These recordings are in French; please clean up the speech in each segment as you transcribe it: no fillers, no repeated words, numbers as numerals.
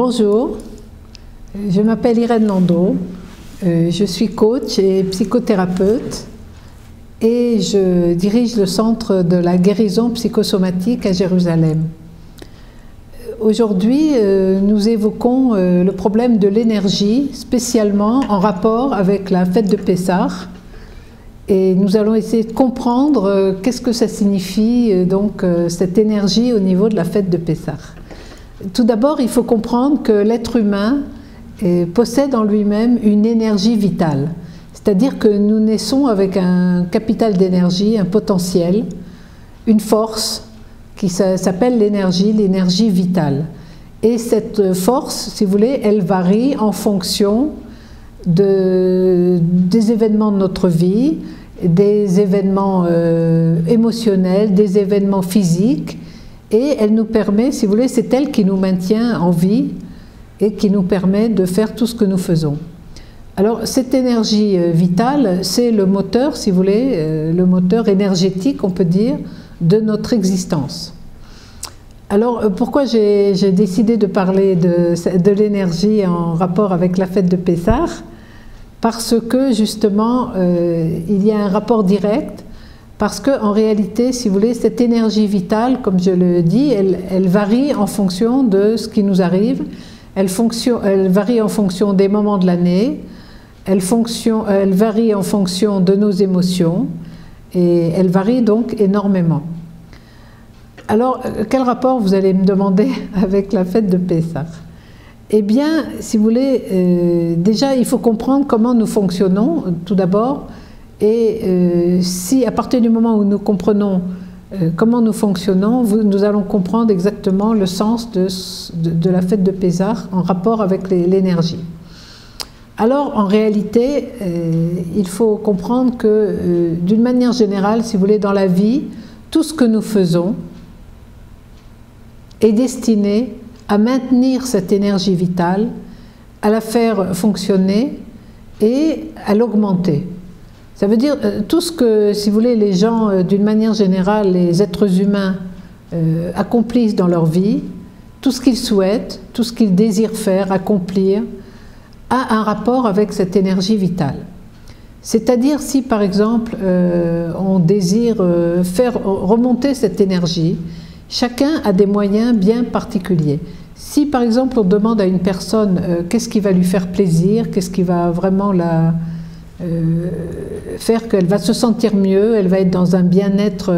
Bonjour, je m'appelle Irène Landau, je suis coach et psychothérapeute et je dirige le centre de la guérison psychosomatique à Jérusalem. Aujourd'hui, nous évoquons le problème de l'énergie, spécialement en rapport avec la fête de Pessah. Et nous allons essayer de comprendre qu'est-ce que ça signifie, donc, cette énergie au niveau de la fête de Pessah. Tout d'abord, il faut comprendre que l'être humain possède en lui-même une énergie vitale. C'est-à-dire que nous naissons avec un capital d'énergie, un potentiel, une force qui s'appelle l'énergie vitale. Et cette force, si vous voulez, elle varie en fonction des événements de notre vie, des événements émotionnels, des événements physiques, et elle nous permet, si vous voulez, c'est elle qui nous maintient en vie et qui nous permet de faire tout ce que nous faisons. Alors cette énergie vitale, c'est le moteur, si vous voulez, le moteur énergétique, on peut dire, de notre existence. Alors pourquoi j'ai décidé de parler de l'énergie en rapport avec la fête de Pessah? Parce que justement, il y a un rapport direct, parce qu'en réalité, si vous voulez, cette énergie vitale, comme je le dis, elle varie en fonction de ce qui nous arrive, elle varie en fonction des moments de l'année, elle varie en fonction de nos émotions, et elle varie donc énormément. Alors, quel rapport, vous allez me demander, avec la fête de Pessah? Eh bien, si vous voulez, déjà, il faut comprendre comment nous fonctionnons, tout d'abord, et si à partir du moment où nous comprenons comment nous fonctionnons, nous allons comprendre exactement le sens de la fête de Pessah en rapport avec l'énergie. Alors, en réalité, il faut comprendre que, d'une manière générale, si vous voulez, dans la vie, tout ce que nous faisons est destiné à maintenir cette énergie vitale, à la faire fonctionner et à l'augmenter. Ça veut dire tout ce que, si vous voulez, les gens, d'une manière générale, les êtres humains accomplissent dans leur vie, tout ce qu'ils souhaitent, tout ce qu'ils désirent faire, accomplir, a un rapport avec cette énergie vitale. C'est-à-dire si, par exemple, on désire faire remonter cette énergie, chacun a des moyens bien particuliers. Si, par exemple, on demande à une personne qu'est-ce qui va lui faire plaisir, qu'est-ce qui va vraiment faire qu'elle va se sentir mieux, elle va être dans un bien-être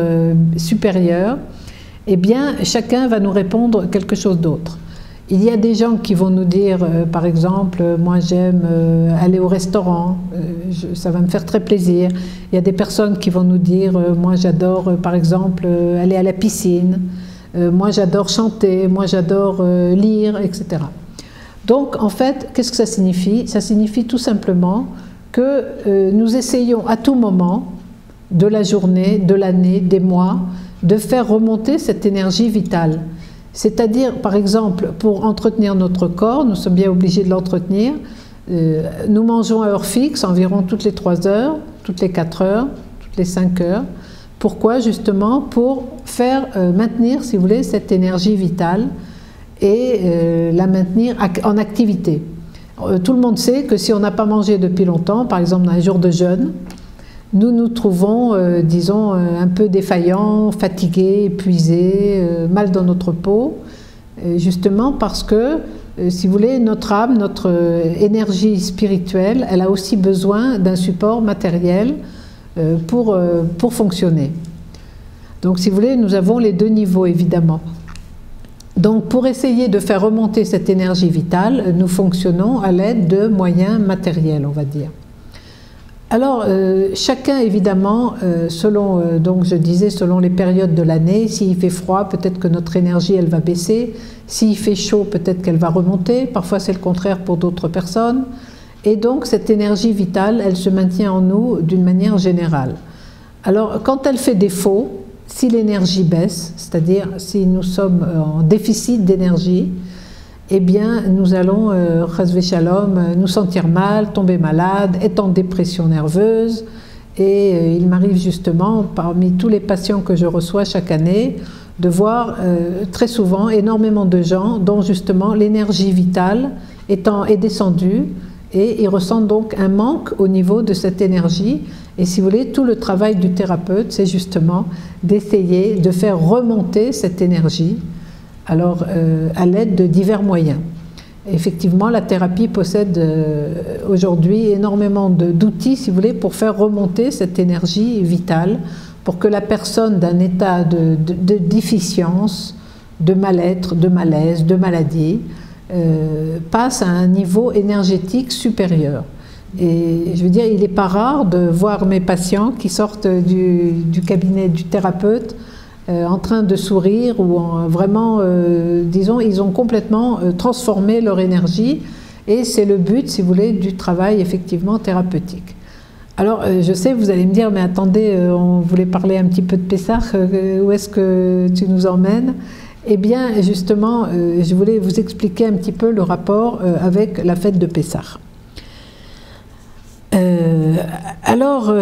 supérieur, eh bien, chacun va nous répondre quelque chose d'autre. Il y a des gens qui vont nous dire, par exemple, moi j'aime aller au restaurant, ça va me faire très plaisir. Il y a des personnes qui vont nous dire, moi j'adore, par exemple, aller à la piscine, moi j'adore chanter, moi j'adore lire, etc. Donc, en fait, qu'est-ce que ça signifie? Ça signifie tout simplement que nous essayons à tout moment de la journée, de l'année, des mois, de faire remonter cette énergie vitale. C'est-à-dire, par exemple, pour entretenir notre corps, nous sommes bien obligés de l'entretenir, nous mangeons à heure fixe, environ toutes les 3 heures, toutes les 4 heures, toutes les 5 heures. Pourquoi? Justement pour faire maintenir, si vous voulez, cette énergie vitale et la maintenir en activité. Tout le monde sait que si on n'a pas mangé depuis longtemps, par exemple dans un jour de jeûne, nous nous trouvons, disons, un peu défaillants, fatigués, épuisés, mal dans notre peau, justement parce que, si vous voulez, notre âme, notre énergie spirituelle, elle a aussi besoin d'un support matériel pour fonctionner. Donc, si vous voulez, nous avons les deux niveaux, évidemment. Donc, pour essayer de faire remonter cette énergie vitale, nous fonctionnons à l'aide de moyens matériels, on va dire. Alors, chacun, évidemment, selon, donc je disais, selon les périodes de l'année, s'il fait froid, peut-être que notre énergie, elle va baisser. S'il fait chaud, peut-être qu'elle va remonter. Parfois, c'est le contraire pour d'autres personnes. Et donc, cette énergie vitale, elle se maintient en nous d'une manière générale. Alors, quand elle fait défaut, si l'énergie baisse, c'est-à-dire si nous sommes en déficit d'énergie, eh bien nous allons, chas v'shalom, nous sentir mal, tomber malade, être en dépression nerveuse, Et il m'arrive justement, parmi tous les patients que je reçois chaque année, de voir très souvent énormément de gens dont justement l'énergie vitale est descendue et ils ressentent donc un manque au niveau de cette énergie. Et si vous voulez, tout le travail du thérapeute, c'est justement d'essayer de faire remonter cette énergie, alors à l'aide de divers moyens. Effectivement, la thérapie possède aujourd'hui énormément d'outils, si vous voulez, pour faire remonter cette énergie vitale, pour que la personne d'un état de déficience, de mal-être, de malaise, de maladie, passe à un niveau énergétique supérieur. Et je veux dire, il n'est pas rare de voir mes patients qui sortent du cabinet du thérapeute en train de sourire ou vraiment, disons, ils ont complètement transformé leur énergie et c'est le but, si vous voulez, du travail effectivement thérapeutique. Alors, je sais, vous allez me dire, mais attendez, on voulait parler un petit peu de Pessah, où est-ce que tu nous emmènes? Eh bien, justement, je voulais vous expliquer un petit peu le rapport avec la fête de Pessah. Alors,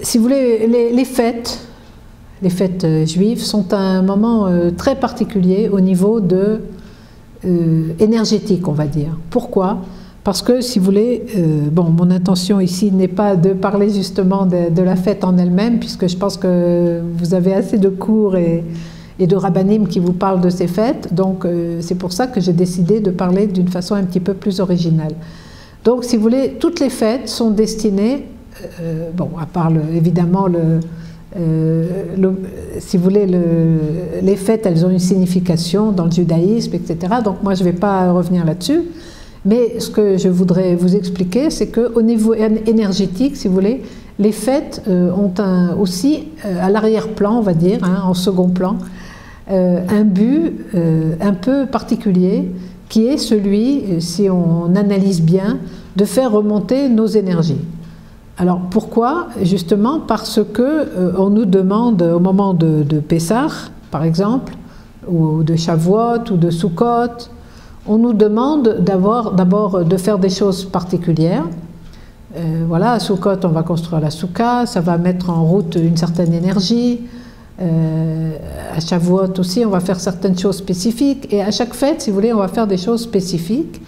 si vous voulez, les fêtes juives sont un moment très particulier au niveau énergétique, on va dire. Pourquoi ? Parce que, si vous voulez, bon, mon intention ici n'est pas de parler justement de la fête en elle-même, puisque je pense que vous avez assez de cours et de rabbinim qui vous parlent de ces fêtes, donc c'est pour ça que j'ai décidé de parler d'une façon un petit peu plus originale. Donc, si vous voulez, toutes les fêtes sont destinées, bon, à part évidemment si vous voulez, les fêtes, elles ont une signification dans le judaïsme, etc. Donc moi, je ne vais pas revenir là-dessus. Mais ce que je voudrais vous expliquer, c'est qu'au niveau énergétique, si vous voulez, les fêtes ont aussi, à l'arrière-plan, on va dire, hein, en second plan, un but un peu particulier, qui est celui, si on analyse bien, de faire remonter nos énergies. Alors pourquoi? Justement parce que on nous demande au moment de Pessah, par exemple, ou de Shavuot ou de Sukkot, on nous demande d'abord de faire des choses particulières. Voilà, à Sukkot, on va construire la soukha, ça va mettre en route une certaine énergie. À Shavuot aussi, on va faire certaines choses spécifiques. Et à chaque fête, si vous voulez, on va faire des choses spécifiques,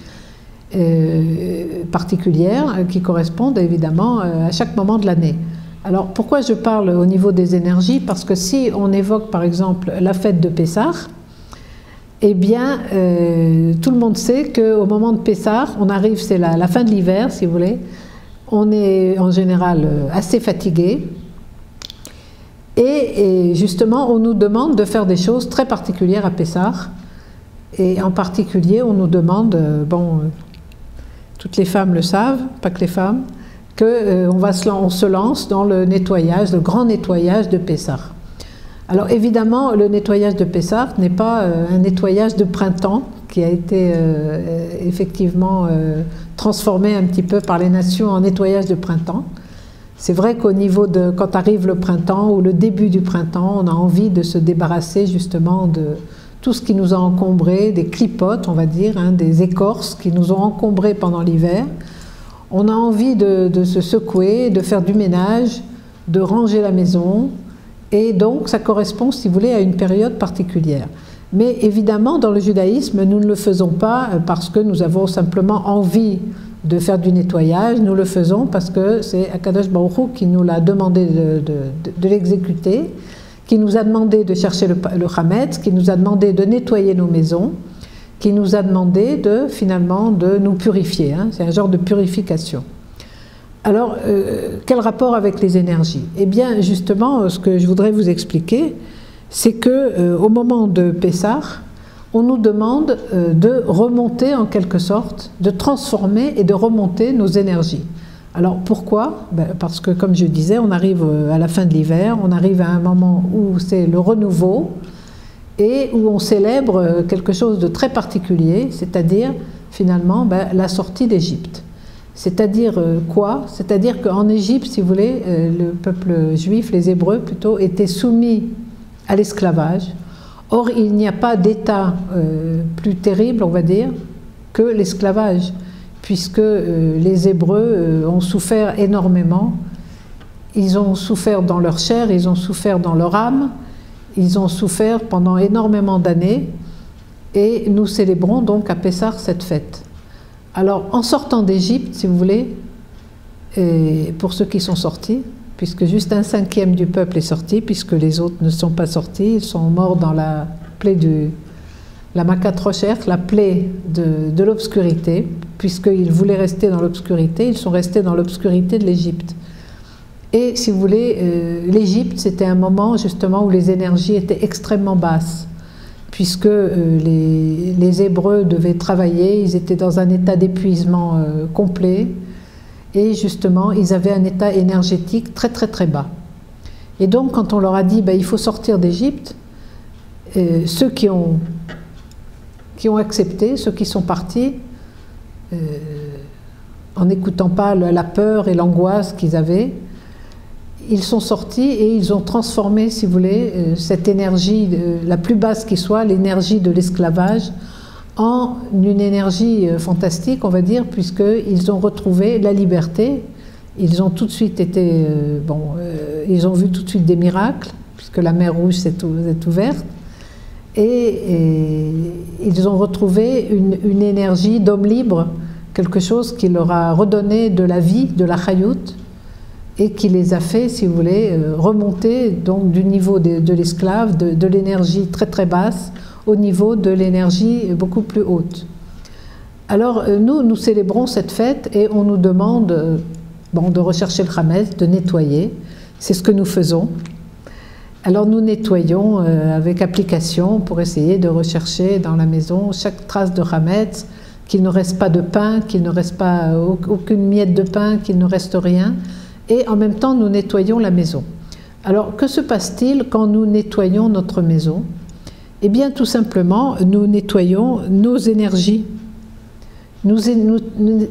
particulières, qui correspondent évidemment à chaque moment de l'année. Alors, pourquoi je parle au niveau des énergies? Parce que si on évoque, par exemple, la fête de Pessah, eh bien, tout le monde sait qu'au moment de Pessah, on arrive, c'est la fin de l'hiver, si vous voulez, on est en général assez fatigué, et justement, on nous demande de faire des choses très particulières à Pessah, et en particulier, on nous demande, bon, toutes les femmes le savent, pas que les femmes, qu'on se lance dans le nettoyage, le grand nettoyage de Pessah. Alors évidemment, le nettoyage de Pessah n'est pas un nettoyage de printemps qui a été effectivement transformé un petit peu par les nations en nettoyage de printemps. C'est vrai qu'au niveau de, quand arrive le printemps ou le début du printemps, on a envie de se débarrasser justement de tout ce qui nous a encombré, des clipotes, on va dire, hein, des écorces qui nous ont encombrés pendant l'hiver. On a envie de se secouer, de faire du ménage, de ranger la maison. Et donc, ça correspond, si vous voulez, à une période particulière. Mais évidemment, dans le judaïsme, nous ne le faisons pas parce que nous avons simplement envie de faire du nettoyage. Nous le faisons parce que c'est Akadosh Baruch Hu qui nous l'a demandé de l'exécuter, qui nous a demandé de chercher le Hametz, qui nous a demandé de nettoyer nos maisons, qui nous a demandé finalement de nous purifier. Hein. C'est un genre de purification. Alors, quel rapport avec les énergies? Eh bien, justement, ce que je voudrais vous expliquer, c'est qu'au moment de Pessah, on nous demande de remonter en quelque sorte, de transformer et de remonter nos énergies. Alors, pourquoi? Parce que, comme je disais, on arrive à la fin de l'hiver, on arrive à un moment où c'est le renouveau et où on célèbre quelque chose de très particulier, c'est-à-dire, finalement, la sortie d'Égypte. C'est-à-dire quoi? C'est-à-dire qu'en Égypte, si vous voulez, le peuple juif, les Hébreux plutôt, étaient soumis à l'esclavage. Or, il n'y a pas d'état plus terrible, on va dire, que l'esclavage, puisque les Hébreux ont souffert énormément Ils ont souffert dans leur chair, ils ont souffert dans leur âme, ils ont souffert pendant énormément d'années, et nous célébrons donc à Pessah cette fête. Alors, en sortant d'Égypte, si vous voulez, et pour ceux qui sont sortis, puisque juste 1/5 du peuple est sorti, puisque les autres ne sont pas sortis, ils sont morts dans la plaie la Makat Rocher, la plaie de l'obscurité, puisqu'ils voulaient rester dans l'obscurité, ils sont restés dans l'obscurité de l'Égypte. Et si vous voulez, l'Égypte, c'était un moment justement où les énergies étaient extrêmement basses, puisque les Hébreux devaient travailler, ils étaient dans un état d'épuisement complet, et justement, ils avaient un état énergétique très très très bas. Et donc, quand on leur a dit, il faut sortir d'Égypte, ceux qui ont accepté, ceux qui sont partis, en n'écoutant pas la peur et l'angoisse qu'ils avaient, ils sont sortis et ils ont transformé, si vous voulez, cette énergie, la plus basse qui soit, l'énergie de l'esclavage, en une énergie fantastique, on va dire, puisqu'ils ont retrouvé la liberté. Ils ont tout de suite été, ils ont vu tout de suite des miracles, puisque la mer Rouge s'est ouverte, et ils ont retrouvé une énergie d'homme libre, quelque chose qui leur a redonné de la vie, de la chayout, et qui les a fait, si vous voulez, remonter donc du niveau de l'esclave, de l'énergie très très basse, au niveau de l'énergie beaucoup plus haute. Alors nous célébrons cette fête et on nous demande de rechercher le Hametz, de nettoyer. C'est ce que nous faisons. Alors nous nettoyons avec application pour essayer de rechercher dans la maison chaque trace de Hametz, qu'il ne reste pas de pain, qu'il ne reste pas aucune miette de pain, qu'il ne reste rien. Et en même temps, nous nettoyons la maison. Alors, que se passe-t-il quand nous nettoyons notre maison? Eh bien, tout simplement, nous nettoyons nos énergies. Nous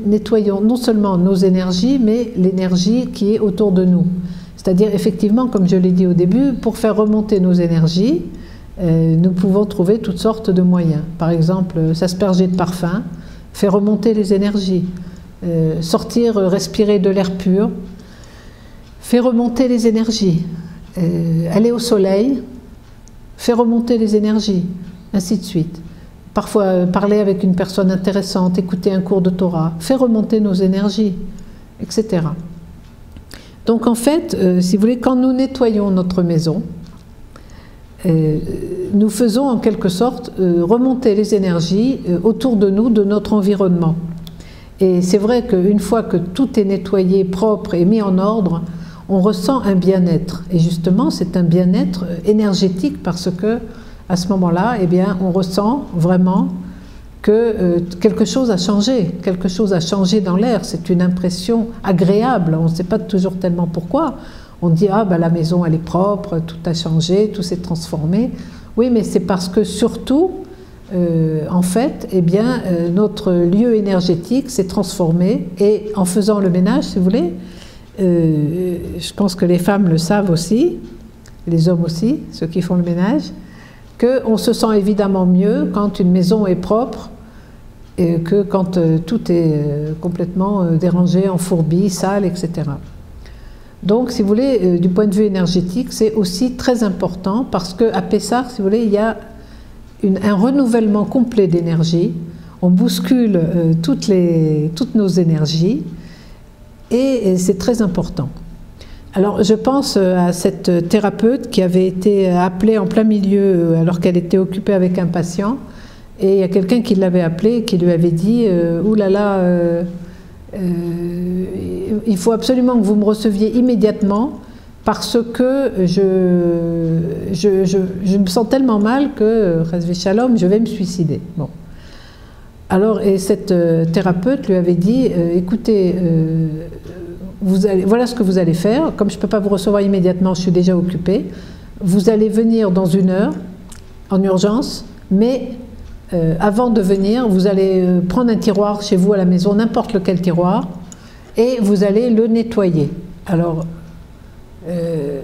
nettoyons non seulement nos énergies, mais l'énergie qui est autour de nous. C'est-à-dire, effectivement, comme je l'ai dit au début, pour faire remonter nos énergies, nous pouvons trouver toutes sortes de moyens. Par exemple, s'asperger de parfum, faire remonter les énergies, sortir, respirer de l'air pur, faire remonter les énergies, aller au soleil, faire remonter les énergies, ainsi de suite. Parfois, parler avec une personne intéressante, écouter un cours de Torah, faire remonter nos énergies, etc. Donc en fait, si vous voulez, quand nous nettoyons notre maison, nous faisons en quelque sorte remonter les énergies autour de nous, de notre environnement. Et c'est vrai qu'une fois que tout est nettoyé, propre et mis en ordre, on ressent un bien-être. Et justement, c'est un bien-être énergétique parce que à ce moment-là, eh bien, on ressent vraiment que quelque chose a changé dans l'air. C'est une impression agréable. On ne sait pas toujours tellement pourquoi. On dit la maison elle est propre, tout a changé, tout s'est transformé. Oui, mais c'est parce que surtout, en fait, eh bien, notre lieu énergétique s'est transformé et en faisant le ménage, si vous voulez. Je pense que les femmes le savent aussi, les hommes aussi, ceux qui font le ménage, qu'on se sent évidemment mieux quand une maison est propre et que quand tout est complètement dérangé, enfourbi, sale, etc. Donc, si vous voulez, du point de vue énergétique, c'est aussi très important parce qu'à Pessah, si vous voulez, il y a un renouvellement complet d'énergie. On bouscule toutes nos énergies. Et c'est très important. Alors, je pense à cette thérapeute qui avait été appelée en plein milieu alors qu'elle était occupée avec un patient. Et il y a quelqu'un qui l'avait appelée et qui lui avait dit « Ouh là là, il faut absolument que vous me receviez immédiatement parce que je me sens tellement mal que, Chas Shalom, je vais me suicider. » Bon. Alors, et cette thérapeute lui avait dit « Écoutez, voilà ce que vous allez faire. Comme je ne peux pas vous recevoir immédiatement, je suis déjà occupée. Vous allez venir dans 1 heure, en urgence, mais avant de venir, vous allez prendre un tiroir chez vous à la maison, n'importe lequel tiroir, et vous allez le nettoyer. » Alors,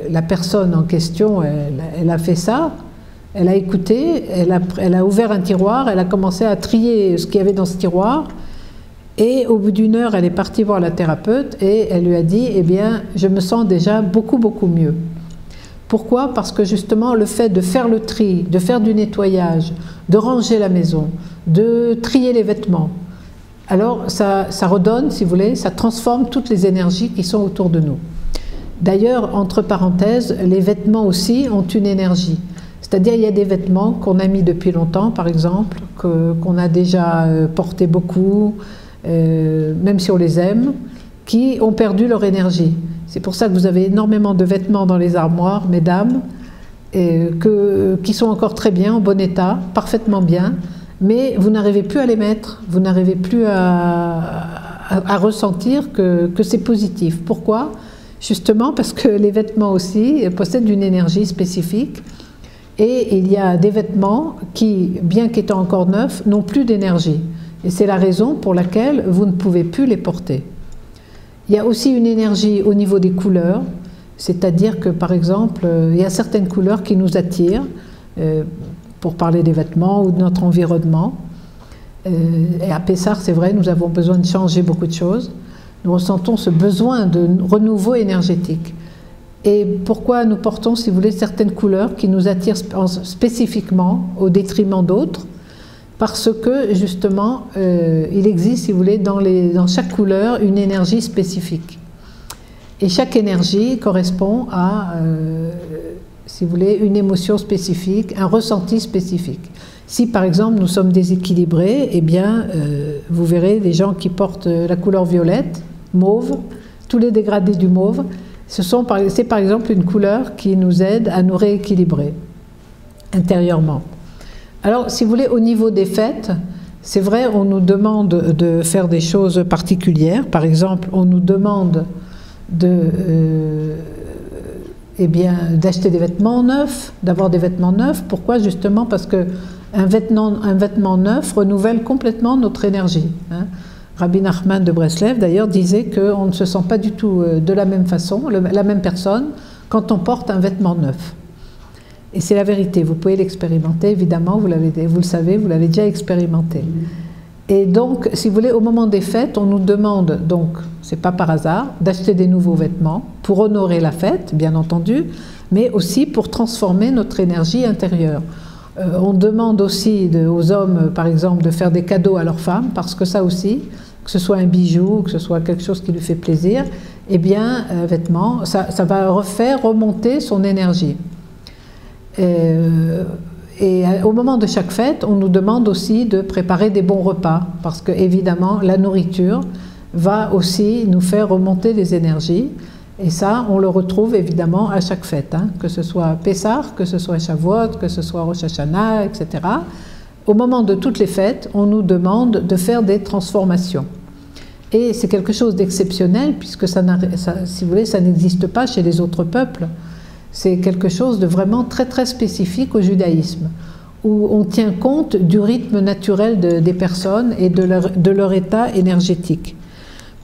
la personne en question, elle a fait ça. Elle a écouté, elle a ouvert un tiroir, elle a commencé à trier ce qu'il y avait dans ce tiroir, Et au bout d'une heure, elle est partie voir la thérapeute et elle lui a dit, eh bien, je me sens déjà beaucoup, beaucoup mieux. Pourquoi? Parce que justement, le fait de faire le tri, de faire du nettoyage, de ranger la maison, de trier les vêtements, alors ça redonne, si vous voulez, ça transforme toutes les énergies qui sont autour de nous. D'ailleurs, entre parenthèses, les vêtements aussi ont une énergie. C'est-à-dire, il y a des vêtements qu'on a mis depuis longtemps, par exemple, qu'on a déjà porté beaucoup, même si on les aime, qui ont perdu leur énergie. C'est pour ça que vous avez énormément de vêtements dans les armoires, mesdames, qui sont encore très bien, en bon état, parfaitement bien, mais vous n'arrivez plus à les mettre, vous n'arrivez plus à ressentir que c'est positif. Pourquoi? Justement parce que les vêtements aussi possèdent une énergie spécifique, et il y a des vêtements qui, bien qu'étant encore neufs, n'ont plus d'énergie. Et c'est la raison pour laquelle vous ne pouvez plus les porter. Il y a aussi une énergie au niveau des couleurs, c'est-à-dire que par exemple, il y a certaines couleurs qui nous attirent, pour parler des vêtements ou de notre environnement. Et à Pessah, c'est vrai, nous avons besoin de changer beaucoup de choses. Nous ressentons ce besoin de renouveau énergétique. Et pourquoi nous portons, si vous voulez, certaines couleurs qui nous attirent spécifiquement au détriment d'autres? Parce que, justement, il existe, si vous voulez, dans chaque couleur, une énergie spécifique. Et chaque énergie correspond à, si vous voulez, une émotion spécifique, un ressenti spécifique. Si, par exemple, nous sommes déséquilibrés, eh bien, vous verrez des gens qui portent la couleur violette, mauve, tous les dégradés du mauve, c'est par exemple une couleur qui nous aide à nous rééquilibrer intérieurement. Alors, si vous voulez, au niveau des fêtes, c'est vrai, on nous demande de faire des choses particulières. Par exemple, on nous demande d'acheter des vêtements neufs, d'avoir des vêtements neufs. Pourquoi? Justement parce qu'un vêtement neuf renouvelle complètement notre énergie. Hein. Rabbi Nachman de Breslev, d'ailleurs, disait qu'on ne se sent pas du tout de la même façon, la même personne, quand on porte un vêtement neuf. Et c'est la vérité, vous pouvez l'expérimenter, évidemment, vous le savez, vous l'avez déjà expérimenté. Et donc, si vous voulez, au moment des fêtes, on nous demande, donc, c'est pas par hasard, d'acheter des nouveaux vêtements pour honorer la fête, bien entendu, mais aussi pour transformer notre énergie intérieure. On demande aussi aux hommes, par exemple, de faire des cadeaux à leurs femmes, parce que ça aussi, que ce soit un bijou, que ce soit quelque chose qui lui fait plaisir, eh bien, un vêtement, ça va refaire remonter son énergie. Et au moment de chaque fête, on nous demande aussi de préparer des bons repas, parce que évidemment, la nourriture va aussi nous faire remonter les énergies, et ça, on le retrouve évidemment à chaque fête, hein, que ce soit Pessah, que ce soit Shavuot, que ce soit Rosh Hashanah, etc. Au moment de toutes les fêtes, on nous demande de faire des transformations. Et c'est quelque chose d'exceptionnel, puisque si vous voulez, ça n'existe pas chez les autres peuples. C'est quelque chose de vraiment très très spécifique au judaïsme, où on tient compte du rythme naturel des personnes et de leur état énergétique.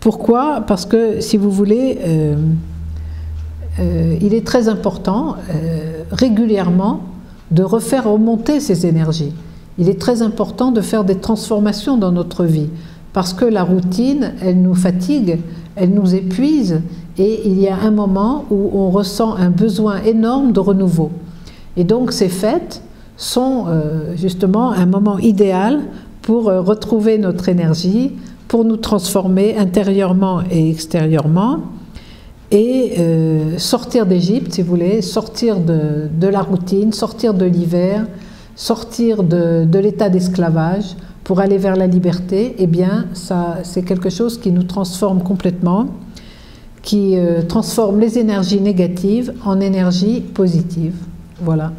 Pourquoi? Parce que, si vous voulez, il est très important régulièrement de refaire remonter ces énergies. Il est très important de faire des transformations dans notre vie, parce que la routine, elle nous fatigue, elle nous épuise, et il y a un moment où on ressent un besoin énorme de renouveau. Et donc ces fêtes sont justement un moment idéal pour retrouver notre énergie, pour nous transformer intérieurement et extérieurement, et sortir d'Égypte, si vous voulez, sortir de la routine, sortir de l'hiver, sortir de l'état d'esclavage pour aller vers la liberté. Eh bien, ça, c'est quelque chose qui nous transforme complètement, qui transforme les énergies négatives en énergies positives. Voilà.